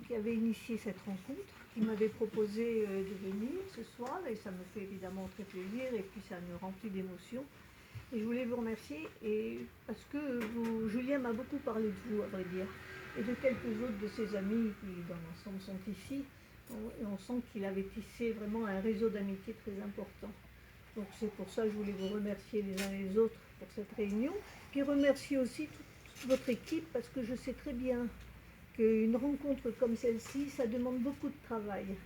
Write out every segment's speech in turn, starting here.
qui avait initié cette rencontre, qui m'avait proposé de venir ce soir, et ça me fait évidemment très plaisir, et puis ça me remplit d'émotion. Et je voulais vous remercier, parce que Julien m'a beaucoup parlé de vous, à vrai dire, et de quelques autres de ses amis qui, dans l'ensemble, sont ici. Et on sent qu'il avait tissé vraiment un réseau d'amitié très important. Donc c'est pour ça que je voulais vous remercier les uns les autres pour cette réunion, puis remercier aussi toute votre équipe, parce que je sais très bien qu'une rencontre comme celle-ci, ça demande beaucoup de travail,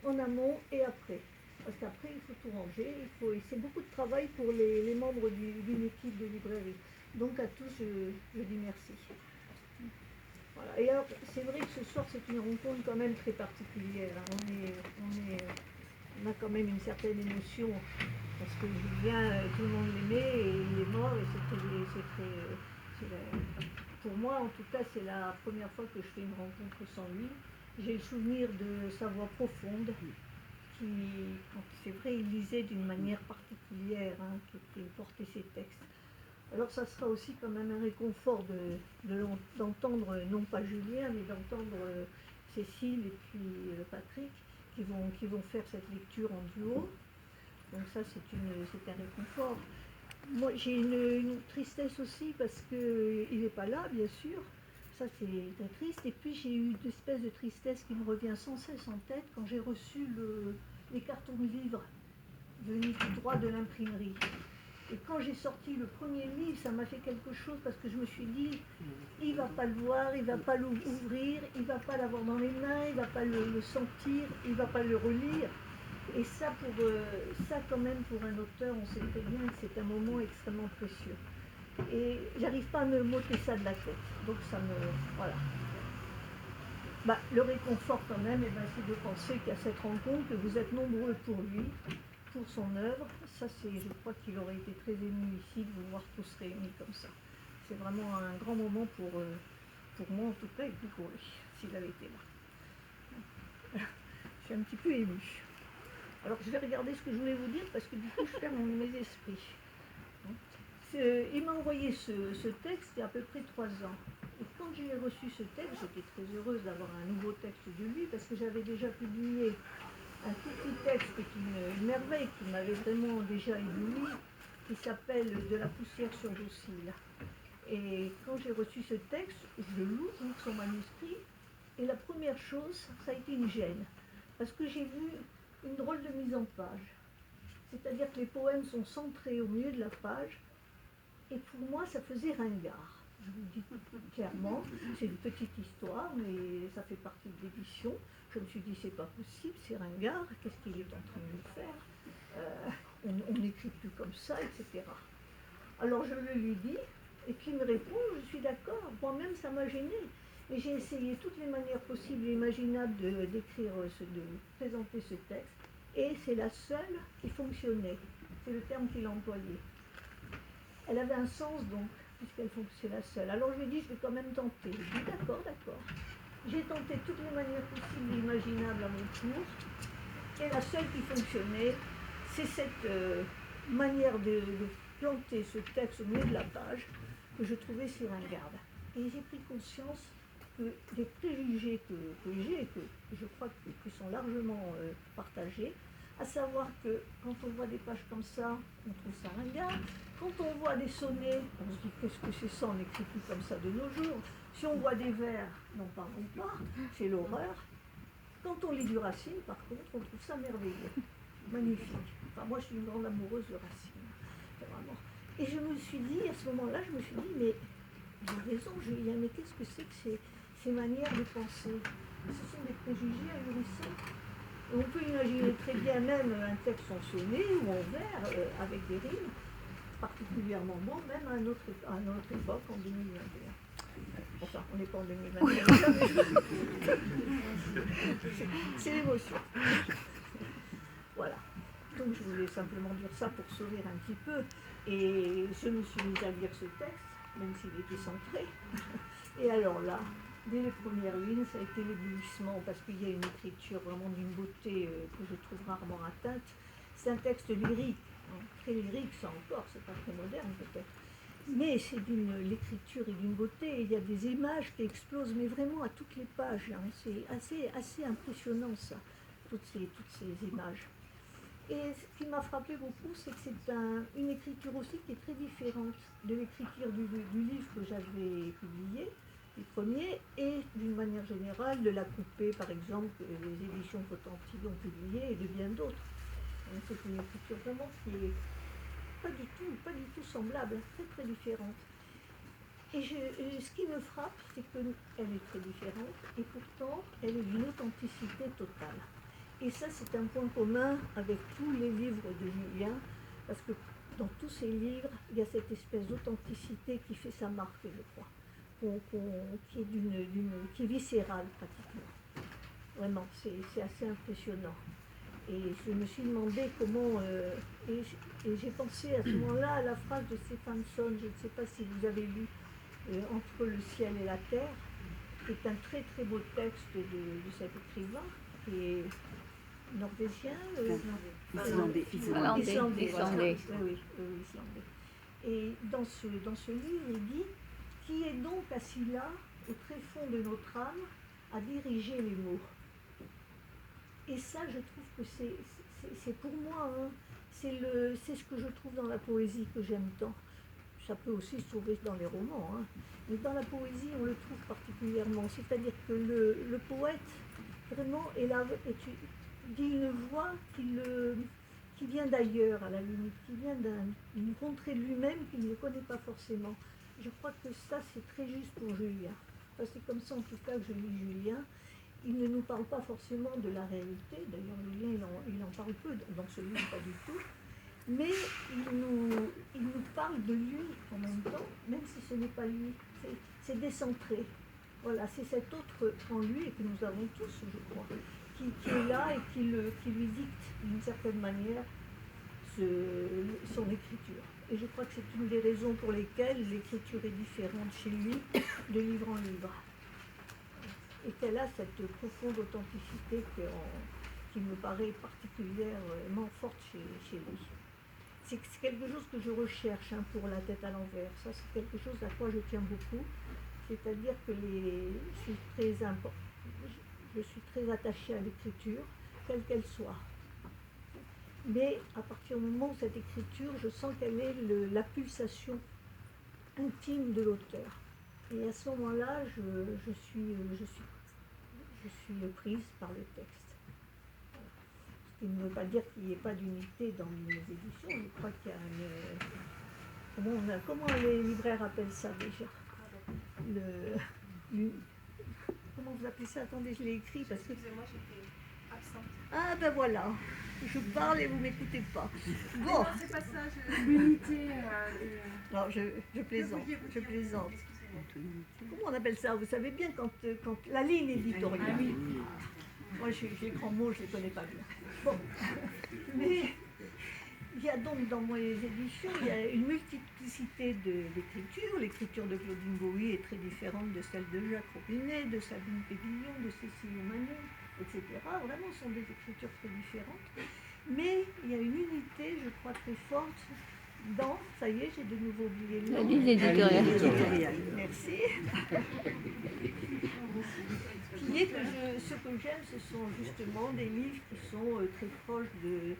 en amont et après. Parce qu'après, il faut tout ranger, c'est beaucoup de travail pour les membres d'une équipe de librairie. Donc à tous, je dis merci. Voilà. Et alors, c'est vrai que ce soir, c'est une rencontre quand même très particulière. On a quand même une certaine émotion, parce que Julien, tout le monde l'aimait, et il est mort, et pour moi, en tout cas, c'est la première fois que je fais une rencontre sans lui. J'ai le souvenir de sa voix profonde, qui, c'est vrai, il lisait d'une manière particulière, qui portait ses textes. Alors ça sera aussi quand même un réconfort d'entendre, non pas Julien, mais d'entendre Cécile et puis Patrick, qui vont faire cette lecture en duo. Donc ça, c'est un réconfort. Moi, j'ai une tristesse aussi parce qu'il n'est pas là, bien sûr. Ça, c'est très triste. Et puis, j'ai eu une espèce de tristesse qui me revient sans cesse en tête quand j'ai reçu les cartons de livres venus tout droit de l'imprimerie. Et quand j'ai sorti le premier livre, ça m'a fait quelque chose parce que je me suis dit, il ne va pas le voir, il ne va pas l'ouvrir, il ne va pas l'avoir dans les mains, il ne va pas le sentir, il ne va pas le relire. Et ça, ça, quand même, pour un auteur, on sait très bien que c'est un moment extrêmement précieux. Et j'arrive pas à me m'ôter ça de la tête. Donc ça me... Voilà. Bah, le réconfort quand même, c'est de penser qu'à cette rencontre, que vous êtes nombreux pour lui, pour son œuvre. Ça, je crois qu'il aurait été très ému ici de vous voir tous réunis comme ça. C'est vraiment un grand moment pour moi en tout cas, et puis pour lui, s'il avait été là. Je suis un petit peu émue. Alors je vais regarder ce que je voulais vous dire parce que du coup je ferme mes esprits. Il m'a envoyé ce texte il y a à peu près 3 ans. Et quand j'ai reçu ce texte, j'étais très heureuse d'avoir un nouveau texte de lui parce que j'avais déjà publié un tout petit texte une merveille qui m'avait vraiment déjà ébloui, qui s'appelle De la poussière sur vos cils. Et quand j'ai reçu ce texte, je l'ouvre son manuscrit, et la première chose, ça a été une gêne. Parce que j'ai vu une drôle de mise en page. C'est-à-dire que les poèmes sont centrés au milieu de la page, et pour moi, ça faisait ringard. Je vous dis clairement, c'est une petite histoire, mais ça fait partie de l'édition. Je me suis dit, c'est pas possible, c'est ringard, qu'est-ce qu'il est en train de nous faire On n'écrit plus comme ça, etc. Alors je le lui dis, et puis il me répond, je suis d'accord, moi-même ça m'a gêné. Mais j'ai essayé toutes les manières possibles et imaginables d'écrire, de présenter ce texte, et c'est la seule qui fonctionnait. C'est le terme qu'il a employé. Elle avait un sens donc, c'est la seule. Alors je lui ai dit, je vais quand même tenter. Je lui ai dit, d'accord. J'ai tenté toutes les manières possibles et imaginables à mon tour, et la seule qui fonctionnait, c'est cette manière de planter ce texte au milieu de la page que je trouvais si ringarde. Et j'ai pris conscience que des préjugés que j'ai, et que je crois qu'ils sont largement partagés, à savoir que quand on voit des pages comme ça, on trouve ça ringard. Quand on voit des sonnets, on se dit qu'est-ce que c'est ça, on n'écrit plus comme ça de nos jours. Si on voit des vers, n'en parlons pas, c'est l'horreur. Quand on lit du Racine, par contre, on trouve ça merveilleux, magnifique. Enfin, moi, je suis une grande amoureuse de Racine, vraiment. Et je me suis dit, à ce moment-là, mais il a raison, Julien, mais qu'est-ce que c'est que ces manières de penser? Ce sont des préjugés ahurissants. Et on peut imaginer très bien même un texte en sonnet ou en vers, avec des rimes, particulièrement bon, même à notre époque, en 2021. Enfin, on n'est pas en 2021. C'est l'émotion. Voilà. Donc je voulais simplement dire ça pour sourire un petit peu. Et je me suis mise à lire ce texte, même s'il était centré. Et alors là, dès les premières lignes, ça a été l'éblouissement, parce qu'il y a une écriture vraiment d'une beauté que je trouve rarement atteinte. C'est un texte lyrique, très lyrique, ça encore, c'est pas très moderne peut-être. Mais c'est l'écriture est d'une beauté, il y a des images qui explosent, mais vraiment à toutes les pages, hein. C'est assez impressionnant ça, toutes ces images. Et ce qui m'a frappé beaucoup, c'est que c'est une écriture aussi qui est très différente de l'écriture du livre que j'avais publié, du premier, et d'une manière générale de la coupée, par exemple, que les éditions Cotentin ont publié, et de bien d'autres. Donc c'est une écriture vraiment qui est pas du tout semblable, très très différente. Et ce qui me frappe, c'est qu'elle est très différente, et pourtant, elle est d'une authenticité totale. Et ça, c'est un point commun avec tous les livres de Julien, parce que dans tous ses livres, il y a cette espèce d'authenticité qui fait sa marque, je crois, qui est viscérale pratiquement. Vraiment, c'est assez impressionnant. Et je me suis demandé comment... et j'ai pensé à ce moment-là à la phrase de Stephenson, je ne sais pas si vous avez lu Entre le ciel et la terre, qui est un très très beau texte de cet écrivain, qui est norvégien, islandais. Islandais. Oui, islandais. Et dans ce livre, il dit « Qui est donc assis là, au très fond de notre âme, à diriger les mots ?» Et ça, je trouve que c'est pour moi, hein, c'est ce que je trouve dans la poésie que j'aime tant. Ça peut aussi se trouver dans les romans, hein. Mais dans la poésie, on le trouve particulièrement. C'est-à-dire que le poète, vraiment, dit une voix qui vient d'ailleurs, à la limite, qui vient d'une contrée de lui-même qu'il ne connaît pas forcément. Je crois que ça, c'est très juste pour Julien. Enfin, c'est comme ça, en tout cas, que je lis Julien. Il ne nous parle pas forcément de la réalité. D'ailleurs, Julien, il en parle peu, dans ce livre, pas du tout. Mais il nous parle de lui en même temps, même si ce n'est pas lui. C'est décentré. Voilà, c'est cet autre en lui, et que nous avons tous, je crois, qui est là et qui lui dicte d'une certaine manière son écriture. Et je crois que c'est une des raisons pour lesquelles l'écriture est différente chez lui de livre en livre. Et qu'elle a cette profonde authenticité qui me paraît particulièrement forte chez lui. C'est quelque chose que je recherche, hein, pour La tête à l'envers. Ça, c'est quelque chose à quoi je tiens beaucoup. C'est-à-dire que je suis très attachée à l'écriture, quelle qu'elle soit. Mais à partir du moment où cette écriture, je sens qu'elle est la pulsation intime de l'auteur. Et à ce moment-là, je suis prise par le texte. Ce qui ne veut pas dire qu'il n'y ait pas d'unité dans les éditions. Je crois qu'il y a comment les libraires appellent ça déjà? Comment vous appelez ça? Attendez, je l'ai écrit parce que... Excusez-moi, j'étais absente. Ah ben voilà, je parle et vous m'écoutez pas. Bon. Non, c'est pas ça, l'unité... Non, je plaisante, je plaisante. Comment on appelle ça? Vous savez bien quand la ligne éditoriale. Ah oui. Moi, les grands mots, je ne les connais pas bien. Bon. Mais il y a donc dans mes éditions, il y a une multiplicité d'écritures. L'écriture de Claudine Bowie est très différente de celle de Jacques Robinet, de Sabine Péguillon, de Cécile Manet, etc. Vraiment, ce sont des écritures très différentes. Mais il y a une unité, je crois, très forte dans, ça y est, j'ai de nouveau oublié le nom. La ligne éditoriale. Merci. Qui est que ce que j'aime, ce sont justement des livres qui sont très proches du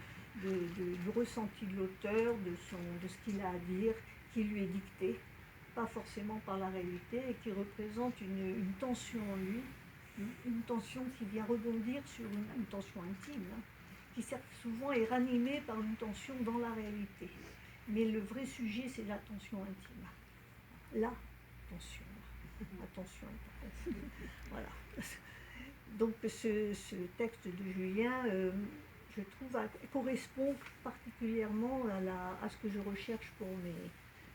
ressenti de l'auteur, de ce qu'il a à dire, qui lui est dicté, pas forcément par la réalité, et qui représente une tension en lui, une tension qui vient rebondir sur une tension intime, hein, qui souvent est ranimée par une tension dans la réalité. Mais le vrai sujet, c'est la tension intime. La tension. Attention. Voilà. Donc ce texte de Julien, je trouve, correspond particulièrement à ce que je recherche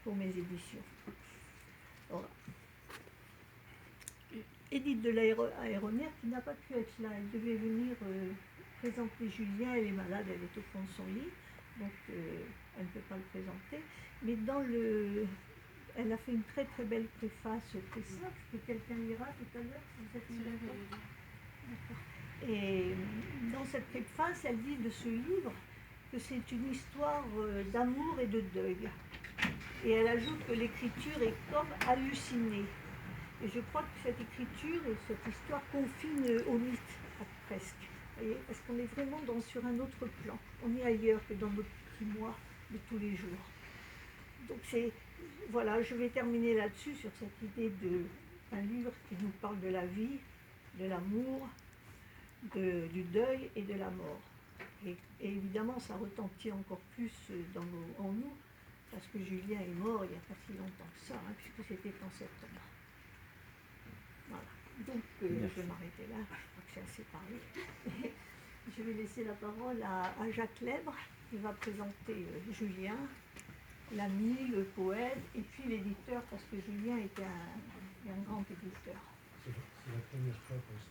pour mes éditions. Voilà. Édith de l'Aéronnière, qui n'a pas pu être là, elle devait venir présenter Julien, elle est malade, elle est au fond de son lit, donc elle ne peut pas le présenter. Mais elle a fait une très très belle préface, très simple, que quelqu'un lira tout à l'heure, si vous êtes une d'accord. Et dans cette préface, elle dit de ce livre que c'est une histoire d'amour et de deuil. Et elle ajoute que l'écriture est comme hallucinée. Et je crois que cette écriture et cette histoire confinent au mythe, presque. Vous voyez, parce qu'on est vraiment sur un autre plan. On est ailleurs que dans notre petit moi de tous les jours. Donc voilà, je vais terminer là-dessus, sur cette idée d'un livre qui nous parle de la vie, de l'amour, du deuil et de la mort. Et évidemment, ça retentit encore plus en nous, parce que Julien est mort il n'y a pas si longtemps que ça, puisque c'était en septembre. Voilà. Donc, je vais m'arrêter là, je crois que c'est assez parlé. Je vais laisser la parole à Jacques Lèbre, qui va présenter Julien, l'ami, le poète, et puis l'éditeur, parce que Julien était un grand éditeur. C'est la première fois qu'on se